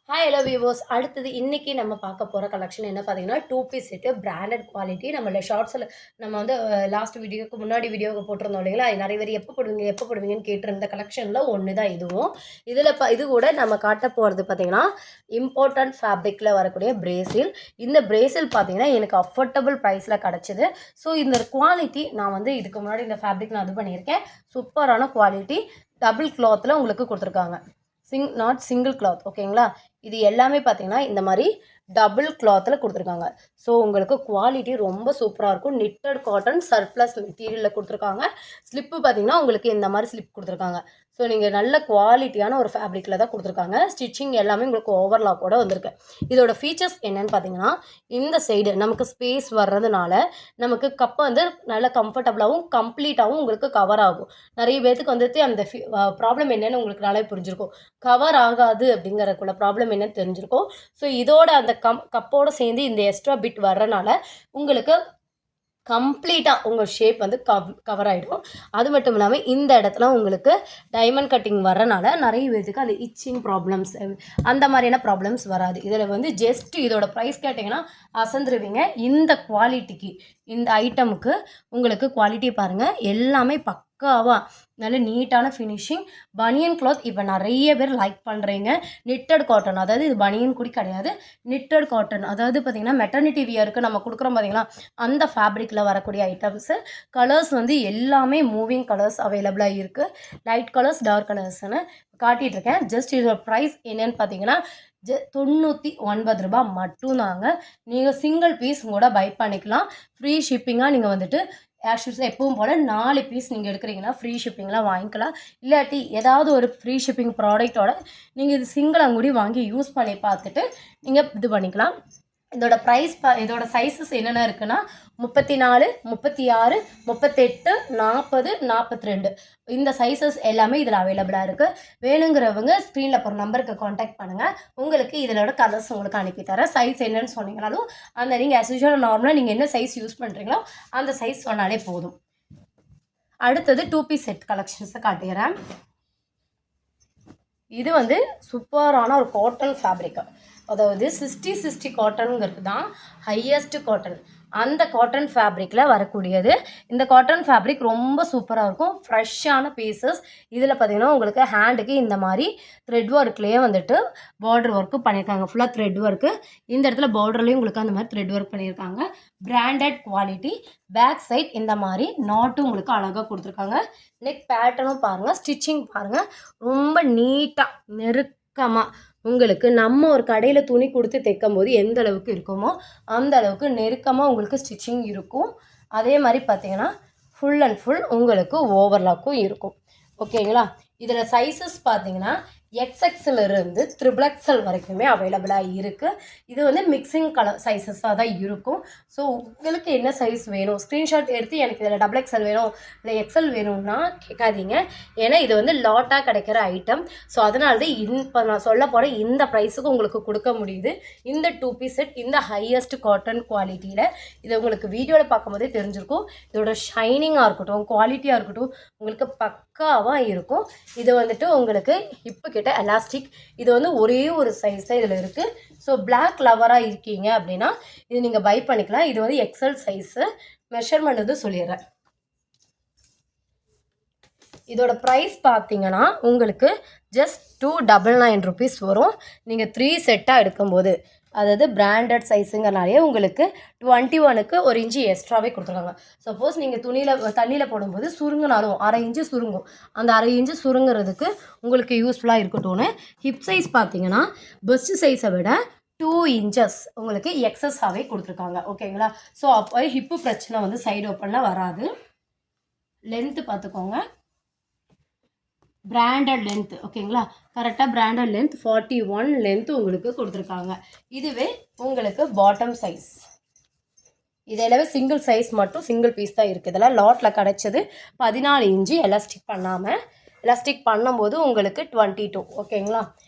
Hi hello viewers. அடுத்தது இன்னைக்கு நம்ம பார்க்க போகிற கலெக்ஷன் என்ன பார்த்தீங்கன்னா, 2 பீஸ் செட்டு பிராண்டட் குவாலிட்டி. நம்மள ஷார்ட்ஸில் நம்ம வந்து லாஸ்ட் வீடியோக்கு முன்னாடி வீடியோவுக்கு போட்டிருந்தோம் இல்லைங்களா? நிறைய பேர் எப்போ போடுவீங்கன்னு கேட்டிருந்த கலெக்ஷனில் ஒன்று தான் இதுவும். இதில் இது கூட நம்ம காட்ட போகிறது பார்த்தீங்கன்னா, இம்பார்ட்டன்ட் ஃபேப்ரிக்கில் வரக்கூடிய பிரேசில். இந்த பிரேசில் பார்த்தீங்கன்னா எனக்கு அஃபோர்டபுள் ப்ரைஸில் கிடச்சிது. ஸோ இந்த குவாலிட்டி நான் வந்து இதுக்கு முன்னாடி இந்த ஃபேப்ரிக் நான் இது பண்ணியிருக்கேன். சூப்பரான குவாலிட்டி. டபுள் கிளாத்தில் உங்களுக்கு கொடுத்துருக்காங்க. நாட் சிங்கிள் கிளாத், ஓகேங்களா? இது எல்லாமே பார்த்தீங்கன்னா இந்த மாதிரி டபுள் கிளாத்தில் கொடுத்துருக்காங்க. ஸோ உங்களுக்கு குவாலிட்டி ரொம்ப சூப்பராக இருக்கும். நிட்டட் காட்டன் சர்ப்ளஸ் மெட்டீரியலில் கொடுத்துருக்காங்க. ஸ்லிப்பு பார்த்தீங்கன்னா உங்களுக்கு இந்த மாதிரி ஸ்லிப் கொடுத்துருக்காங்க. ஸோ நீங்கள் நல்ல குவாலிட்டியான ஒரு ஃபேப்ரிக்கில் தான் கொடுத்துருக்காங்க. ஸ்டிச்சிங் எல்லாமே உங்களுக்கு ஓவர்லாக்கோட வந்திருக்கு. இதோட ஃபீச்சர்ஸ் என்னன்னு பார்த்தீங்கன்னா, இந்த சைடு நமக்கு ஸ்பேஸ் வர்றதுனால நமக்கு கப்பை வந்து நல்ல கம்ஃபர்டபுளாகவும் கம்ப்ளீட்டாகவும் உங்களுக்கு கவர் ஆகும். நிறைய பேர்த்துக்கு வந்துட்டு அந்த ப்ராப்ளம் என்னென்னு உங்களுக்கு நல்லா புரிஞ்சிருக்கும். கவர் ஆகாது அப்படிங்கிறதுக்குள்ள ப்ராப்ளம் என்னன்னு தெரிஞ்சிருக்கும். ஸோ இதோட அந்த கப்போடு சேர்ந்து இந்த எக்ஸ்ட்ரா பிட் வர்றனால உங்களுக்கு கம்ப்ளீட்டாக உங்கள் ஷேப் வந்து கவர் ஆகிடும். அது மட்டும் இல்லாமல் இந்த இடத்துல உங்களுக்கு டைமண்ட் கட்டிங் வரனால நிறைய பேருக்கு அந்த இச்சிங் ப்ராப்ளம்ஸ் அந்த மாதிரியான ப்ராப்ளம்ஸ் வராது. இதில் வந்து ஜஸ்ட் இதோட ப்ரைஸ் கேட்டிங்கன்னா அசந்துருவீங்க. இந்த குவாலிட்டிக்கு இந்த ஐட்டமுக்கு உங்களுக்கு குவாலிட்டி பாருங்கள், எல்லாமே பக்காவாக நல்ல நீட்டான ஃபினிஷிங். பனியன் கிளாத் இப்போ நிறைய பேர் லைக் பண்ணுறீங்க. நிட்டட் காட்டன், அதாவது இது பனியன் கூட கிடையாது, நிட்டட் காட்டன். அதாவது பார்த்திங்கன்னா மெட்டர்னிட்டி வியருக்கு நம்ம கொடுக்குறோம் பார்த்திங்களா, அந்த ஃபேப்ரிக்கில் வரக்கூடிய ஐட்டம்ஸு. கலர்ஸ் வந்து எல்லாமே மூவிங் கலர்ஸ் அவைலபிளாக இருக்குது. லைட் கலர்ஸ், டார்க் கலர்ஸ்னு காட்டிகிட்ருக்கேன். ஜஸ்ட் இதோட ப்ரைஸ் என்னன்னு பார்த்தீங்கன்னா ₹99 மட்டும்தாங்க. நீங்கள் சிங்கிள் பீஸ் கூட பை பண்ணிக்கலாம். ஃப்ரீ ஷிப்பிங்காக நீங்கள் வந்துட்டு ஆக்சுவல்ஸ் எப்பவும் போல் 4 பீஸ் நீங்கள் எடுக்கிறீங்கன்னா ஃப்ரீ ஷிப்பிங்லாம் வாங்கிக்கலாம். இல்லாட்டி ஏதாவது ஒரு ஃப்ரீ ஷிப்பிங் ப்ராடக்டோட நீங்கள் இது சிங்கிளாக கூடி வாங்கி யூஸ் பண்ணி பார்த்துட்டு நீங்கள் இது பண்ணிக்கலாம். இதோட ப்ரைஸ் இதோட சைஸஸ் என்னென்ன இருக்குன்னா 34, 36, 38, 40, 42 இந்த சைஸஸ் எல்லாமே இதில் அவைலபிளாக இருக்குது. வேணுங்கிறவங்க ஸ்க்ரீனில் போகிற நம்பருக்கு காண்டாக்ட் பண்ணுங்கள். உங்களுக்கு இதோட கலர்ஸ் உங்களுக்கு அனுப்பித்தரேன். சைஸ் என்னன்னு சொன்னீங்கனாலும் அந்த நீங்கள் ஆஸ் யூஷுவல் நார்மலாக நீங்கள் என்ன சைஸ் யூஸ் பண்ணுறீங்களோ அந்த சைஸ் சொன்னாலே போதும். அடுத்தது 2 பீஸ் செட் கலெக்ஷன்ஸை காட்டுகிறேன். இது வந்து சூப்பரான ஒரு காட்டன் ஃபேப்ரிக். அதாவது 60 காட்டனுங்கிறது தான் ஹையஸ்ட் காட்டன். அந்த காட்டன் ஃபேப்ரிக்கில் வரக்கூடியது. இந்த காட்டன் ஃபேப்ரிக் ரொம்ப சூப்பராக இருக்கும். ஃப்ரெஷ்ஷான பீசஸ். இதில் பார்த்திங்கன்னா உங்களுக்கு ஹேண்டுக்கு இந்த மாதிரி த்ரெட் ஒர்க்லேயே வந்துட்டு பார்டர் ஒர்க்கு பண்ணியிருக்காங்க. ஃபுல்லாக த்ரெட் ஒர்க்கு. இந்த இடத்துல பார்டர்லேயும் உங்களுக்கு அந்த மாதிரி த்ரெட் ஒர்க் பண்ணியிருக்காங்க. Branded quality. பேக் சைட் இந்த மாதிரி நாட்டும் உங்களுக்கு அழகாக கொடுத்துருக்காங்க. நெக் பேட்டர்னும் பாருங்கள், ஸ்டிச்சிங் பாருங்கள், ரொம்ப நீட்டாக நெருக்கமாக உங்களுக்கு நம்ம ஒரு கடையில் துணி கொடுத்து தைக்கும் போது எந்த அளவுக்கு இருக்குமோ அந்த அளவுக்கு நெருக்கமாக உங்களுக்கு ஸ்டிச்சிங் இருக்கும். அதே மாதிரி பார்த்தீங்கன்னா ஃபுல் அண்ட் ஃபுல் உங்களுக்கு ஓவர்லாக்கும் இருக்கும். ஓகேங்களா? இதில் சைஸஸ் பார்த்தீங்கன்னா XXலேருந்து XXL வரைக்குமே அவைலபிளாக இருக்குது. இது வந்து மிக்சிங் கலர் சைஸஸாக தான் இருக்கும். ஸோ உங்களுக்கு என்ன சைஸ் வேணும், ஸ்க்ரீன்ஷாட் எடுத்து எனக்கு இதில் XXL வேணும் இல்லை XL வேணும்னா கேட்காதீங்க. ஏன்னா இது வந்து லாட்டாக கிடைக்கிற ஐட்டம். ஸோ அதனால தான் இப்போ நான் சொல்ல போகிற இந்த ப்ரைஸுக்கு உங்களுக்கு கொடுக்க முடியுது. இந்த 2 பீஸ் செட் இந்த ஹையஸ்ட் காட்டன் குவாலிட்டியில். இது உங்களுக்கு வீடியோவில் பார்க்கும்போதே தெரிஞ்சிருக்கும். இதோட ஷைனிங்காக இருக்கட்டும், குவாலிட்டியாக இருக்கட்டும், உங்களுக்கு பக்காவாக இருக்கும். இது வந்துட்டு உங்களுக்கு இப்போ கிட்ட எலாஸ்டிக். இது வந்து ஒரே ஒரு சைஸ் தான் இதில் இருக்குது. ஸோ பிளாக் லவராக இருக்கீங்க அப்படின்னா இது நீங்கள் பை பண்ணிக்கலாம். இது வந்து XL சைஸு. மெஷர்மெண்ட் வந்து சொல்லிடுறேன். இதோட ப்ரைஸ் பார்த்தீங்கன்னா உங்களுக்கு ஜஸ்ட் ₹299 வரும். நீங்கள் 3 செட்டாக எடுக்கும்போது, அதாவது பிராண்டட் சைஸுங்கிறனாலே உங்களுக்கு 21க்கு 1 இன்ச்சு எக்ஸ்ட்ராவே கொடுத்துருக்காங்க. சப்போஸ் நீங்கள் தண்ணியில் போடும்போது சுருங்கினாலும் 1/2 இன்ச்சு சுருங்கும். அந்த 1/2 இன்ச்சு சுருங்கிறதுக்கு உங்களுக்கு யூஸ்ஃபுல்லாக இருக்கட்டும்னு. ஹிப் சைஸ் பார்த்தீங்கன்னா பெஸ்ட் சைஸை விட 2 இன்ச்சஸ் உங்களுக்கு எக்ஸஸாகவே கொடுத்துருக்காங்க. ஓகேங்களா? ஸோ அப்போ ஹிப்பு பிரச்சனை வந்து சைடு ஓப்பனில் வராது. லென்த்து பார்த்துக்கோங்க, பிராண்டட் லென்த். ஓகேங்களா? கரெக்டாக பிராண்டட் லென்த் 41 லென்த் உங்களுக்கு கொடுத்துருக்காங்க. இதுவே உங்களுக்கு பாட்டம் சைஸ். இதெல்லாமே சிங்கிள் சைஸ் மட்டும், சிங்கிள் பீஸ் தான் இருக்குது. இதெல்லாம் லாட்டில் கிடச்சது 14 இன்ச்சு எலாஸ்டிக் பண்ணாமல். எலாஸ்டிக் பண்ணும்போது உங்களுக்கு 22. ஓகேங்களா?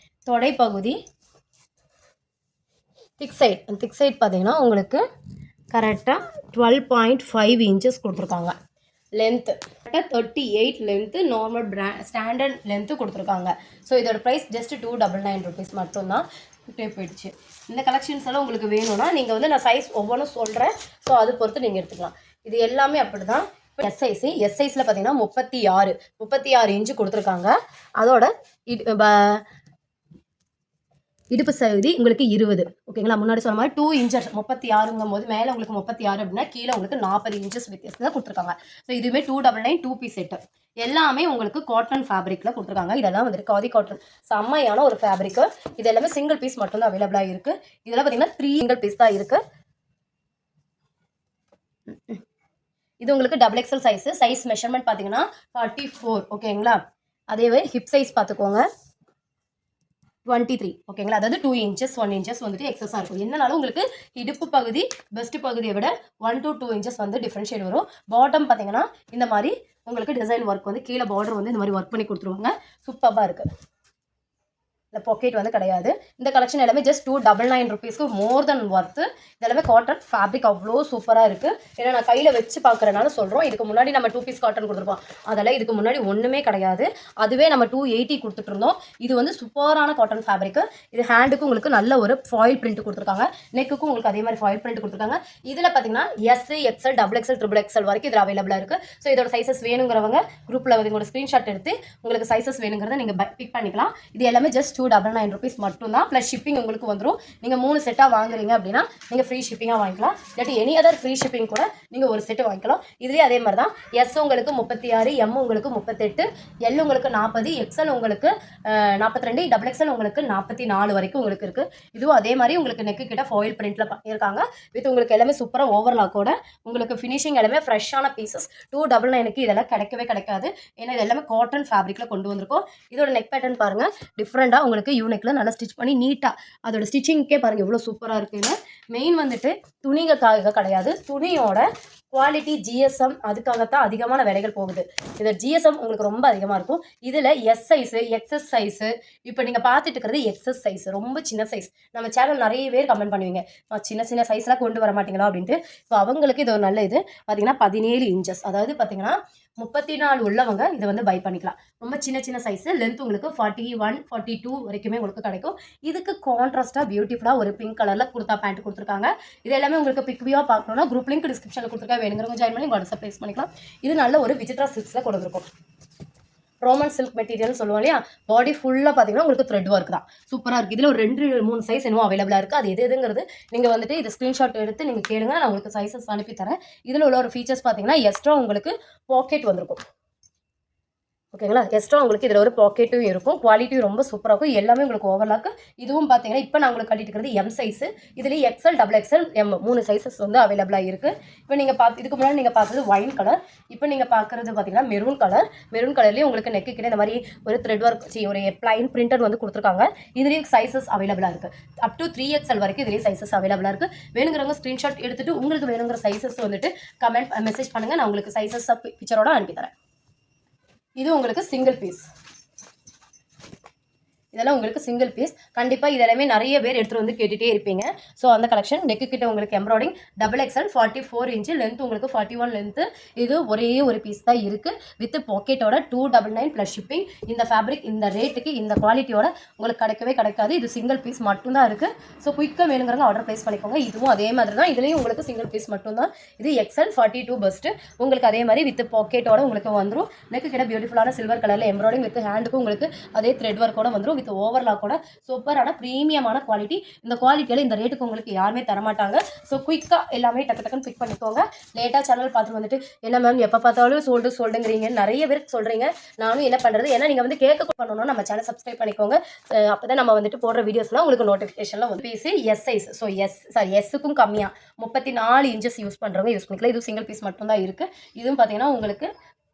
தொடைப்பகுதி திக் சைட் பார்த்தீங்கன்னா உங்களுக்கு கரெக்டாக 12.5 இன்ச்சஸ் கொடுத்துருக்காங்க. Length 38 length normal standard length கொடுத்துருக்காங்க. ஸோ இதோட ப்ரைஸ் ஜஸ்ட் 299 ருபீஸ் மட்டும்தான். போயிடுச்சு. இந்த கலெக்ஷன்ஸ் எல்லாம் உங்களுக்கு வேணும்னா நீங்கள் வந்து நான் சைஸ் ஒவ்வொன்றும் சொல்கிறேன். ஸோ அது பொறுத்து நீங்கள் எடுத்துக்கலாம். இது எல்லாமே அப்படி தான். எஸ் சைஸில் பார்த்தீங்கன்னா 36 இன்ச்சு கொடுத்துருக்காங்க. அதோட இடுப்பு சைதி உங்களுக்கு 20. ஓகேங்களா? முன்னாடி சொன்ன மாதிரி 2 இன்ச்சஸ் 36ங்கும் போது மேலே உங்களுக்கு 36 அப்படின்னா கீழே உங்களுக்கு 40 இன்ச்சஸ் வித்தியாசத்தில் கொடுத்துருக்காங்க. ஸோ இதுவுமே 299 2 பீஸ் செட்டு. எல்லாமே உங்களுக்கு காட்டன் ஃபேப்ரிக்கில் கொடுத்துருக்காங்க. இதெல்லாம் வந்துட்டு காதி காட்டன் செம்மையான ஒரு ஃபேப்ரிக்கு. இது எல்லாமே சிங்கிள் பீஸ் மட்டும்தான் அவைலபிளாக இருக்குது. இதெல்லாம் பார்த்தீங்கன்னா 3 சிங்கிள் பீஸ் தான் இருக்குது. இது உங்களுக்கு XXL சைஸ் மெஷர்மெண்ட் பார்த்தீங்கன்னா 44. ஓகேங்களா? அதேவே ஹிப் சைஸ் பார்த்துக்கோங்க 23. ஓகேங்களா? அதாவது 2 இன்ச்சஸ் 1 இன்ச்சஸ் வந்துட்டு எக்ஸஸாக இருக்கும். என்னன்னாலும் உங்களுக்கு இடுப்பு பகுதி பெஸ்ட் பகுதியை விட 1 to 2 இன்ச்சஸ் வந்து டிஃப்ரென்ஷியேட் வரும். பாட்டம் பார்த்தீங்கன்னா இந்த மாதிரி உங்களுக்கு டிசைன் ஒர்க் வந்து கீழே பார்டர் வந்து இந்த மாதிரி ஒர்க் பண்ணி கொடுத்துருவாங்க. சூப்பராக இருக்குது. இந்த பாக்கெட் வந்து கிடையாது. இந்த கலெக்ஷன் எல்லாமே ஜஸ்ட் 299 ருபீஸ்க்கு மோர் தென் ஒர்த்து. இதெல்லாமே காட்டன் ஃபேப்ரிக் அவ்வளோ சூப்பராக இருக்குது. ஏன்னா நான் கையில் வச்சு பார்க்குறனால சொல்கிறோம். இதுக்கு முன்னாடி நம்ம 2 பீஸ் காட்டன் கொடுத்துருப்போம். அதெல்லாம் இதுக்கு முன்னாடி ஒன்றுமே கிடையாது. அதுவே நம்ம 280 கொடுத்துட்டு இருந்தோம். இது வந்து சூப்பரான காட்டன் ஃபேப்ரிக்கு. இது ஹேண்டுக்கு உங்களுக்கு நல்ல ஒரு ஃபாயில் பிரிண்ட் கொடுத்துருக்காங்க. நெக்குக்கும் உங்களுக்கு அதே மாதிரி ஃபாயில் பிரிண்ட் கொடுத்துருக்காங்க. இதில் பார்த்தீங்கன்னா எஸ், எக்ஸ்எல், XXL, XXL வரைக்கும் இதில் அவைலபிளாக இருக்குது. ஸோ இதோட சைஸஸ் வேணுங்கிறவங்க குரூப்பில் வந்து உங்களோட ஸ்க்ரீன்ஷாட் எடுத்து உங்களுக்கு சைஸஸ் வேணுங்கிறத நீங்கள் பிக் பண்ணிக்கலாம். இது எல்லாமே ஜஸ்ட் 299 ருபீஸ் மட்டும்தான். ப்ளஸ் ஷிப்பிங் உங்களுக்கு வந்துடும். நீங்கள் 3 செட்டாக வாங்குறீங்க அப்படின்னா நீங்கள் ஃப்ரீ ஷிப்பிங்காக வாங்கிக்கலாம். இல்லாட்டி எனி அதர் ஃப்ரீ ஷிப்பிங் கூட நீங்கள் ஒரு செட்டு வாங்கிக்கலாம். இதுலேயே அதே மாதிரி தான். எஸ் உங்களுக்கு 36, எம் உங்களுக்கு 38, எல் உங்களுக்கு 40, எக்ஸ்எல் உங்களுக்கு 42, XXL உங்களுக்கு 44 வரைக்கும் உங்களுக்கு இருக்குது. இதுவும் அதே மாதிரி உங்களுக்கு நெக்கு கிட்ட ஃபாயில் பிரிண்ட்டில் பண்ணியிருக்காங்க. வித் உங்களுக்கு எல்லாமே சூப்பராக ஓவர்லாக்கோட உங்களுக்கு ஃபினிஷிங் எல்லாமே ஃப்ரெஷ்ஷான பீசஸ். 299க்கு இதெல்லாம் கிடைக்கவே கிடைக்காது. ஏன்னா இது எல்லாமே காட்டன் ஃபேப்ரிக்கில் கொண்டு வந்திருக்கோம். இதோட நெக் பேட்டர்ன் பாருங்கள் டிஃப்ரெண்ட்டாக உங்களுக்கு யூனிக்கில் நல்லா ஸ்டிச் பண்ணி நீட்டாக அதோட ஸ்டிச்சிங்க்கே பாருங்கள் எவ்வளோ சூப்பராக இருக்குன்னு. மெயின் வந்துட்டு துணிகளுக்காக கிடையாது. துணியோட குவாலிட்டி GSM அதுக்காகத்தான் அதிகமான விலைகள் போகுது. இதில் GSM உங்களுக்கு ரொம்ப அதிகமாக இருக்கும். இதில் எஸ் சைஸு, எக்ஸஸ் சைஸு, இப்போ நீங்கள் பார்த்துட்டு இருக்கிறது எக்ஸஸ் சைஸ், ரொம்ப சின்ன சைஸ். நம்ம சேனல் நிறைய பேர் கமெண்ட் பண்ணுவீங்க சின்ன சைஸ்லாம் கொண்டு வர மாட்டீங்களா அப்படின்ட்டு. இப்போ அவங்களுக்கு இது ஒரு நல்ல இது பார்த்தீங்கன்னா 17 இன்ச்சஸ், அதாவது பார்த்தீங்கன்னா 34 உள்ளவங்க இதை வந்து பை பண்ணிக்கலாம். ரொம்ப சின்ன சைஸு. லென்த் உங்களுக்கு 41, 42 வரைக்குமே உங்களுக்கு கிடைக்கும். இதுக்கு கான்ட்ராஸ்ட்டாக பியூட்டிஃபுல்லாக ஒரு பிங்க் கலரில் குர்த்தா பேண்ட் கொடுத்துருக்காங்க. இது எல்லாமே உங்களுக்கு பிக்வியாக பார்க்கணுன்னா குரூப் லிங்க் டிஸ்கிரிப்ஷனில் கொடுத்துருக்கா. வேணுங்கிறவங்க ஜாயின் பண்ணி வாட்ஸ்அப் ப்ளேஸ் பண்ணிக்கலாம். இது நல்ல ஒரு விசித்ரா சில்க்ஸில் கொண்டு வந்திருக்கும். ரோமன் சில்க் மெட்டீரியல் சொல்லுவோம் இல்லையா? பாடி ஃபுல்லாக பார்த்தீங்கன்னா உங்களுக்கு த்ரெட் ஒர்க் தான். சூப்பராக இருக்குது. இதில் ஒரு 2-3 சைஸ் என்னவோ அவைலபிளாக இருக்குது. அது எதுங்கிறது நீங்கள் வந்துட்டு இது ஸ்க்ரீன்ஷாட் எடுத்து நீங்கள் கேளுங்க. நான் உங்களுக்கு சைஸஸ் அனுப்பி தரேன். இதில் உள்ள ஒரு ஃபீச்சர்ஸ் பார்த்தீங்கன்னா எக்ஸ்ட்ரா உங்களுக்கு பாக்கெட் வந்திருக்கும். ஓகேங்களா? எக்ஸ்ட்ரா உங்களுக்கு இதில் ஒரு பாக்கெட்டும் இருக்கும். குவாலிட்டியும் ரொம்ப சூப்பராக இருக்கும். எல்லாமே உங்களுக்கு ஓவர்லாக்கு. இதுவும் பார்த்தீங்கன்னா இப்போ நான் உங்களுக்கு கட்டிட்டு இருக்கிறது எம் சைஸு. இதுலேயே எக்ஸ்எல், XXL, எம் 3 சைஸஸ் வந்து அவைலபிளாக இருக்குது. இப்போ நீங்கள் இதுக்கு முன்னாடி நீங்கள் பார்த்தது ஒயின் கலர். இப்போ நீங்கள் பார்க்குறது பார்த்தீங்கன்னா மெரூன் கலர். மெரூன் கலர்லேயே உங்களுக்கு நெக்கு கிட்ட இந்த மாதிரி ஒரு த்ரெட் ஒர்க் ஒரு பிளைன் பிரிண்டட் வந்து கொடுத்துருக்காங்க. இதுலேயும் சைஸஸ் அவைலபிளாக இருக்குது. அப் டு 3XL வரைக்கும் இதுலேயே சைஸஸ் அவைலபிளாக இருக்குது. வேணுங்கிறவங்க ஸ்க்ரீன்ஷாட் எடுத்துகிட்டு உங்களுக்கு வேணுங்கிற சைஸஸ் வந்துட்டு மெசேஜ் பண்ணுங்கள். நான் உங்களுக்கு சைஸஸ் பிக்சரோட அனுப்பி தரேன். இது உங்களுக்கு சிங்கிள் பீஸ். இதெல்லாம் உங்களுக்கு சிங்கிள் பீஸ். கண்டிப்பாக இதெல்லாமே நிறைய பேர் எடுத்துகிட்டு வந்து கேட்டுகிட்டே இருப்பீங்க. ஸோ அந்த கலெக்ஷன் நெக்கு கிட்ட உங்களுக்கு எம்ப்ராய்டிங் XXL 44 இன்ச்சு லென்த் உங்களுக்கு 41 லென்த்து. இது ஒரே ஒரு பீஸ் தான் இருக்குது. வித் பாக்கெட்டோட 299 ப்ளஸ் ஷிப்பிங். இந்த ஃபேப்ரிக் இந்த ரேட்டுக்கு இந்த குவாலிட்டியோட உங்களுக்கு கிடைக்கவே கிடைக்காது. இது சிங்கிள் பீஸ் மட்டும்தான் இருக்குது. ஸோ குயிக்காக வேணுங்கிறவங்க ஆர்டர் ப்ளேஸ் பண்ணிக்கோங்க. இதுவும் அதே மாதிரி தான். இதுலேயும் உங்களுக்கு சிங்கிள் பீஸ் மட்டும்தான். இது XL 42 பெஸ்ட்டு. உங்களுக்கு அதே மாதிரி வித் பாக்கெட்டோட உங்களுக்கு வந்துடும். நெக்கு கிட்ட பியூட்டிஃபுல்லான சில்வர் கலரில் எம்ப்ராய்டிங் வித் ஹேண்டுக்கும் உங்களுக்கு அதே த்ரெட் ஒர்க்கோட வந்துடும். ஓவர்லாக்கோட சூப்பரான ப்ரீமியமான குவாலிட்டி. இந்த குவாலிட்டியில் இந்த ரேட்டுக்கு உங்களுக்கு யாருமே தரமாட்டாங்க. ஸோ குயிக்காக எல்லாமே டக்குன்னு பிக் பண்ணிக்கோங்க. லேட்டாக சேனல் பார்த்துட்டு வந்துட்டு என்ன மேம் எப்போ பார்த்தாலும் சோல்டுங்கிறீங்க நிறைய பேருக்கு சொல்கிறீங்க. நானும் என்ன பண்ணுறது, ஏன்னா நீங்கள் வந்து கேட்க பண்ணணும்னா நம்ம சேனல் சப்ஸ்கிரைப் பண்ணிக்கோங்க. அப்போ தான் நம்ம வந்துட்டு போடுற வீடியோஸ்லாம் உங்களுக்கு நோட்டிஃபிகேஷனில் வந்து பீஸு எஸ் சைஸ். ஸோ எஸ்ஸுக்கும் கம்மியாக 34 இன்ச்சஸ் யூஸ் பண்ணுறவங்க யூஸ் பண்ணிக்கலாம். இதுவும் சிங்கிள் பீஸ் மட்டும்தான் இருக்குது. இதுவும் பார்த்தீங்கன்னா உங்களுக்கு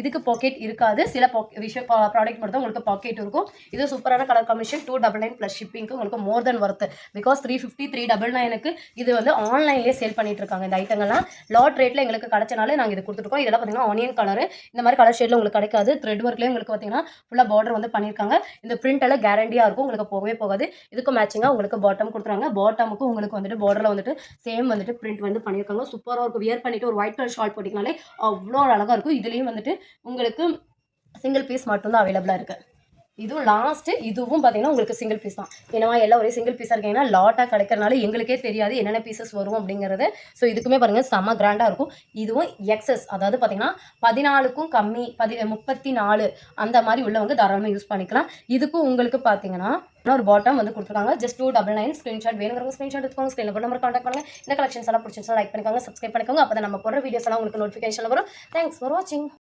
இதுக்கு பாக்கெட் இருக்காது. சில ப்ராடக்ட் மட்டும் தான் உங்களுக்கு பாக்கெட் இருக்கும். இது சூப்பரான கலர் காம்பினேஷன் 299 ப்ளஸ் ஷிப்பிங்க்கு உங்களுக்கு மோர் தென் ஒர்த். பிகாஸ் 350 399க்கு இது வந்து ஆன்லைன்லேயே சேல் பண்ணிட்டு இருக்காங்க. இந்த ஐட்டங்கள்லாம் லாட் ரேட்டில் எங்களுக்கு கிடைச்சனால நாங்கள் இது கொடுத்துருக்கோம். இதெல்லாம் பார்த்தீங்கன்னா ஆனியன் கலரு, இந்த மாதிரி கலர் ஷேடில் உங்களுக்கு கிடைக்காது. த்ரெட் ஒர்க்லேயும் உங்களுக்கு பார்த்தீங்கன்னா ஃபுல்லாக பார்டர் வந்து பண்ணியிருக்காங்க. இந்த பிரிண்ட் எல்லாம் கேரண்டியாக இருக்கும், உங்களுக்கு போகவே போகாது. இதுக்கு மேட்சிங்காக உங்களுக்கு பாட்டம் கொடுத்துருவாங்க. பாட்டமுக்கு உங்களுக்கு வந்துட்டு பார்டரில் வந்துட்டு சேம் வந்துட்டு பிரிண்ட் வந்து பண்ணியிருக்காங்க. சூப்பராக இருக்கும். வியர் பண்ணிட்டு ஒரு ஒயிட் கலர் ஷார்ட் போட்டிங்கனாலே அவ்வளோ அழகாக இருக்கும். இதுலேயும் வந்துட்டு உங்களுக்கு சிங்கிள் பீஸ் மட்டும்தான் அவைலபிளாக இருக்குது. இதுவும் லாஸ்ட்டு, இதுவும் பார்த்தீங்கன்னா உங்களுக்கு சிங்கிள் பீஸ் தான். ஏன்னா எல்லாம் ஒரே சிங்கிள் பீஸாக இருக்கீங்கன்னா லாட்டாக கிடைக்கிறனால எங்களுக்கே தெரியாது என்னென்ன பீசஸ் வரும் அப்படிங்கிறது. ஸோ இதுக்குமே பாருங்கள் செம்ம கிராண்டாக இருக்கும். இதுவும் எக்ஸஸ், அதாவது பார்த்தீங்கன்னா 14க்கும் கம்மி 34 அந்த மாதிரி உள்ளவங்க தாராளமாக யூஸ் பண்ணிக்கலாம். இதுக்கும் உங்களுக்கு பார்த்தீங்கன்னா ஒரு பாட்டம் வந்து கொடுத்துருக்காங்க. ஜஸ்ட் 299 ஸ்க்ரீன்ஷாட் வேணுங்கிறவங்க ஸ்க்ரீன்ஷாட் எடுத்துக்கோங்க. ஸ்க்ரீனில் நம்பர் கான்டாக்ட் பண்ணுங்கள். இந்த கலெக்ஷன்ஸ் எல்லாம் பிடிச்சிருந்தா லைக் பண்ணிக்கோங்க, சப்ஸ்கிரைப் பண்ணிக்கோங்க. அப்போ தான் நம்ம போடுற வீடியோஸ் எல்லாம் உங்களுக்கு நோட்டிஃபிகேஷன் வரும். தேங்க்ஸ் ஃபார் வாட்சிங்.